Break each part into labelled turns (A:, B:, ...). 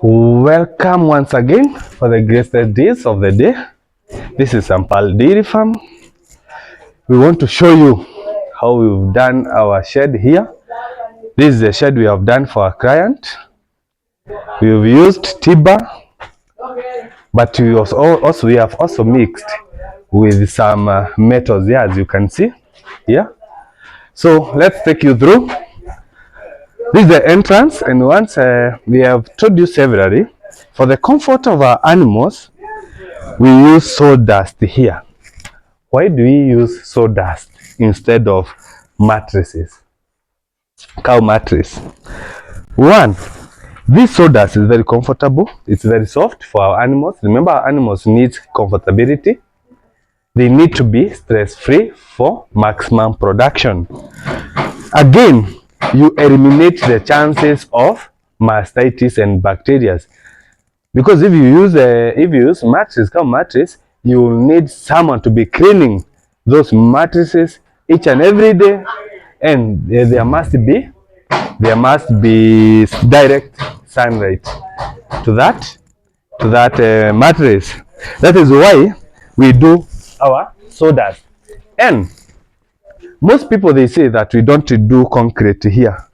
A: Welcome once again for the greatest days of the day. This is Sampal Dairy Farm. We want to show you how we've done our shed here. This is the shed we have done for our client. We've used timber, but we have also mixed with some metals here, as you can see here. So let's take you through. This is the entrance, and once we have told you severally, for the comfort of our animals, we use sawdust here. Why do we use sawdust instead of mattresses? Cow mattress. One, this sawdust is very comfortable. It's very soft for our animals. Remember, our animals need comfortability. They need to be stress-free for maximum production. Again, you eliminate the chances of mastitis and bacteria, because if you use mattress, cow mattress, you will need someone to be cleaning those mattresses each and every day, and there must be direct sunlight to that mattress. That is why we do our sawdust. And most people, they say that we don't do concrete here,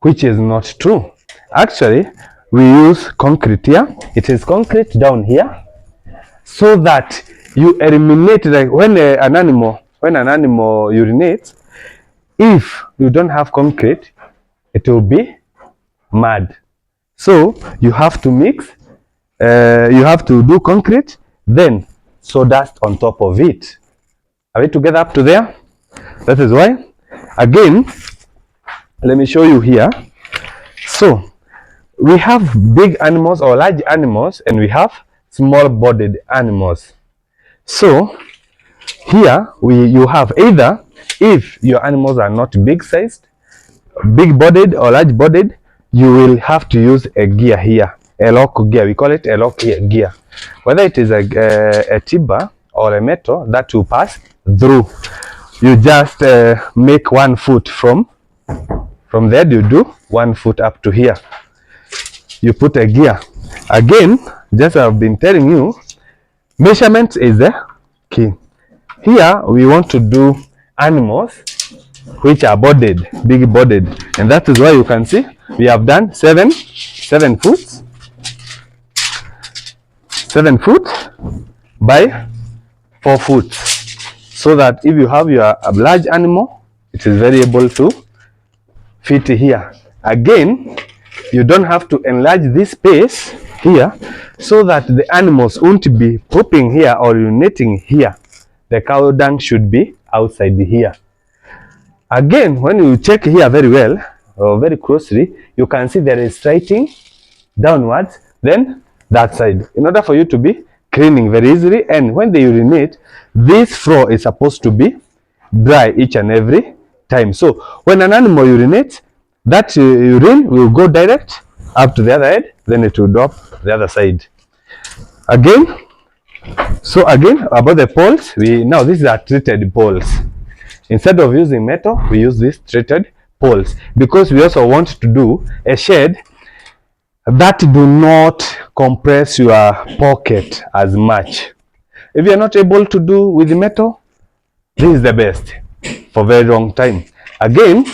A: which is not true. Actually, we use concrete here. It is concrete down here, so that you eliminate, like when an animal urinates, if you don't have concrete, it will be mud. So you have to mix, you have to do concrete, then sawdust on top of it. Are we together up to there? That is why. Again, let me show you here. So we have big animals or large animals, and we have small-bodied animals. So here you have either, if your animals are not big-sized, big-bodied or large-bodied, you will have to use a gear here, a lock gear. We call it a lock gear. Whether it is a timber or a metal that will pass through, you just make 1 foot from there. You do 1 foot up to here. You put a gear. Again, just I've been telling you, measurement is the key. Here we want to do animals which are bodied, big bodied, and that is why you can see we have done 7 foot by 4 foot, so that if you have your large animal, it is very able to fit here. Again, you don't have to enlarge this space here, so that the animals won't be pooping here or urinating here. The cow dung should be outside here. Again, when you check here very well or very closely, you can see there is striking downwards, then that side, in order for you to be cleaning very easily. And when they urinate, this floor is supposed to be dry each and every time. So when an animal urinates, that urine will go direct up to the other head, then it will drop the other side. Again, so again, about the poles, now these are treated poles. Instead of using metal, we use these treated poles, because we also want to do a shed that do not compress your pocket as much. If you are not able to do with the metal, this is the best for a very long time. Again,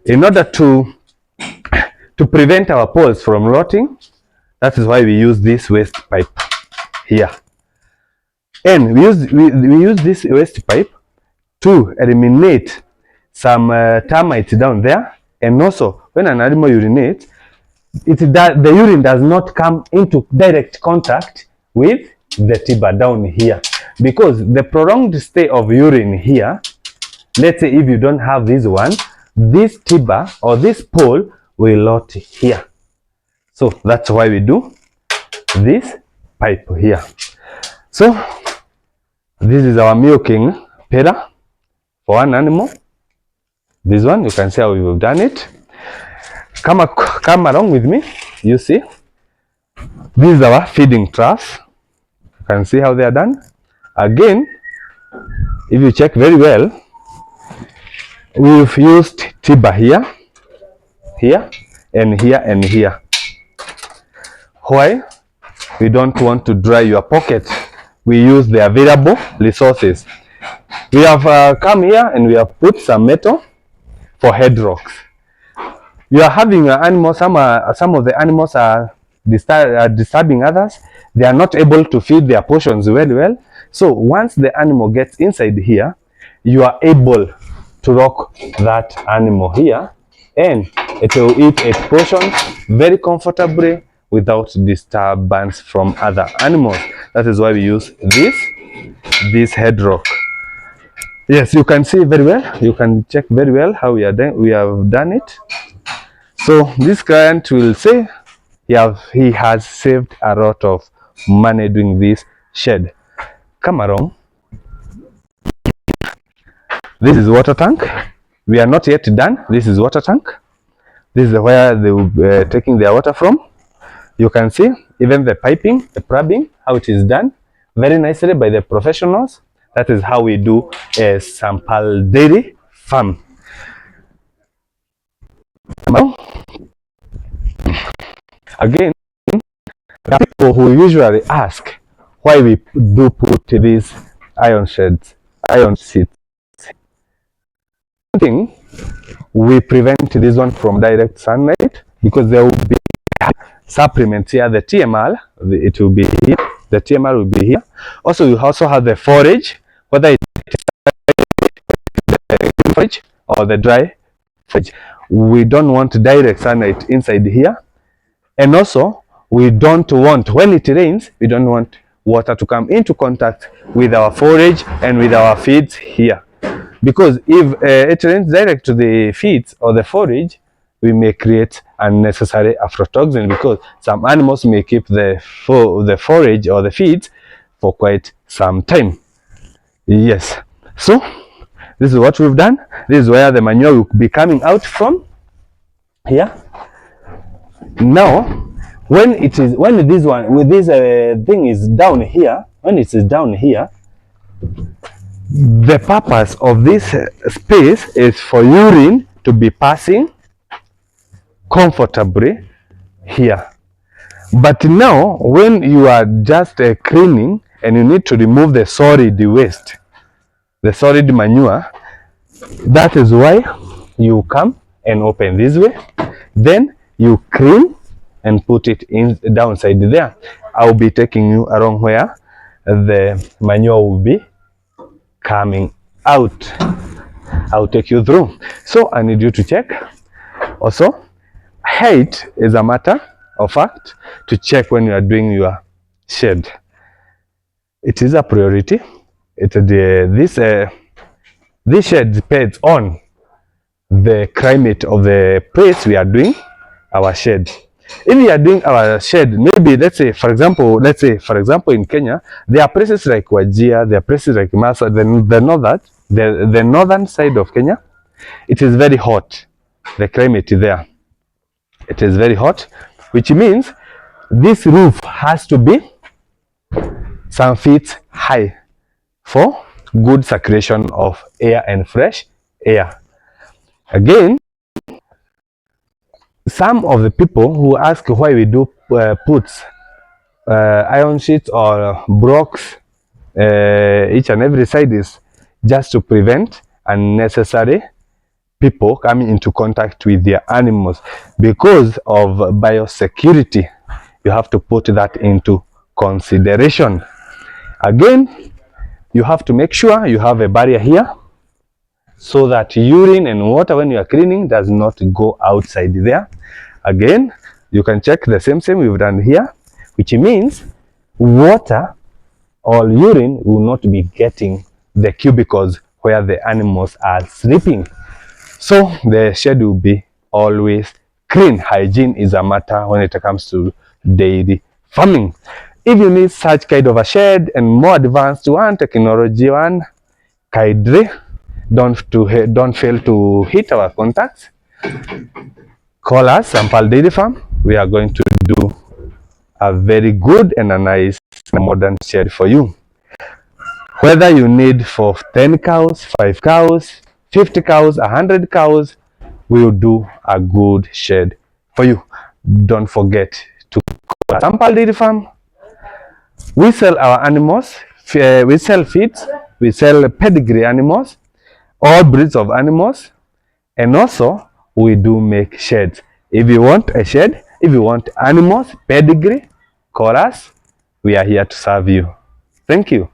A: in order to prevent our poles from rotting, that is why we use this waste pipe here. And we use this waste pipe to eliminate some termites down there. And also, when an animal urinates, the urine does not come into direct contact with the timber down here, because the prolonged stay of urine here, let's say if you don't have this one, this timber or this pole will rot here. So that's why we do this pipe here. So this is our milking pillar for one animal. This one, you can see how we've done it. Come along with me. You see, this is our feeding troughs. You can see how they are done. Again, if you check very well, we've used timber here, and here, and here. Why? We don't want to dry your pocket. We use the available resources. We have come here and we have put some metal for head rocks. You are having an animal, some of the animals are disturbing others. They are not able to feed their portions very well. So once the animal gets inside here, you are able to rock that animal here and it will eat its portions very comfortably without disturbance from other animals. That is why we use this head rock. Yes, you can see very well. You can check very well how we have done it. So this client will say he has saved a lot of money doing this shed. Come around. This is water tank. We are not yet done. This is water tank. This is where they will be taking their water from. You can see even the piping, the plumbing, how it is done very nicely by the professionals. That is how we do a sample dairy farm. Now, again, there are people who usually ask why we do put these iron sheets. Thing, we prevent this one from direct sunlight because there will be supplements here. The TMR, it will be here. The TMR will be here. Also, you also have the forage, whether it's the forage or the dry forage. We don't want direct sunlight inside here. And also, we don't want, when it rains, we don't want water to come into contact with our forage and with our feeds here. Because if it rains direct to the feeds or the forage, we may create unnecessary aflatoxin because some animals may keep the forage or the feeds for quite some time. Yes. So, this is what we've done. This is where the manure will be coming out from. Here. Now, when this thing is down here, when it is down here, the purpose of this space is for urine to be passing comfortably here. But now, when you are just cleaning and you need to remove the solid waste, the solid manure, that is why you come and open this way. Then you clean and put it in downside there. I'll be taking you around where the manure will be coming out. I'll take you through. So I need you to check. Also, height is a matter of fact to check when you are doing your shed. It is a priority. This shed depends on the climate of the place we are doing our shed. If we are doing our shed, maybe let's say for example in Kenya, there are places like Wajir, there are places like Masa, the northern side of Kenya, it is very hot. The climate there, it is very hot, which means this roof has to be some feet high for good circulation of air and fresh air. Again, some of the people who ask why we do put iron sheets or blocks each and every side is just to prevent unnecessary people coming into contact with their animals. Because of biosecurity, you have to put that into consideration. Again, you have to make sure you have a barrier here so that urine and water when you are cleaning does not go outside there. Again, you can check the same we've done here, which means water or urine will not be getting the cubicles where the animals are sleeping. So the shed will be always clean. Hygiene is a matter when it comes to dairy farming. If you need such kind of a shed and more advanced one, technology one, kindly don't fail to hit our contacts. Call us, Sample Dairy Farm. We are going to do a very good and a nice modern shed for you. Whether you need for 10 cows, 5 cows, 50 cows, 100 cows, we will do a good shed for you. Don't forget to call At Sample Dairy Farm, we sell our animals, we sell feed, we sell pedigree animals, all breeds of animals, and also we do make sheds. If you want a shed, if you want animals, pedigree, call us. We are here to serve you. Thank you.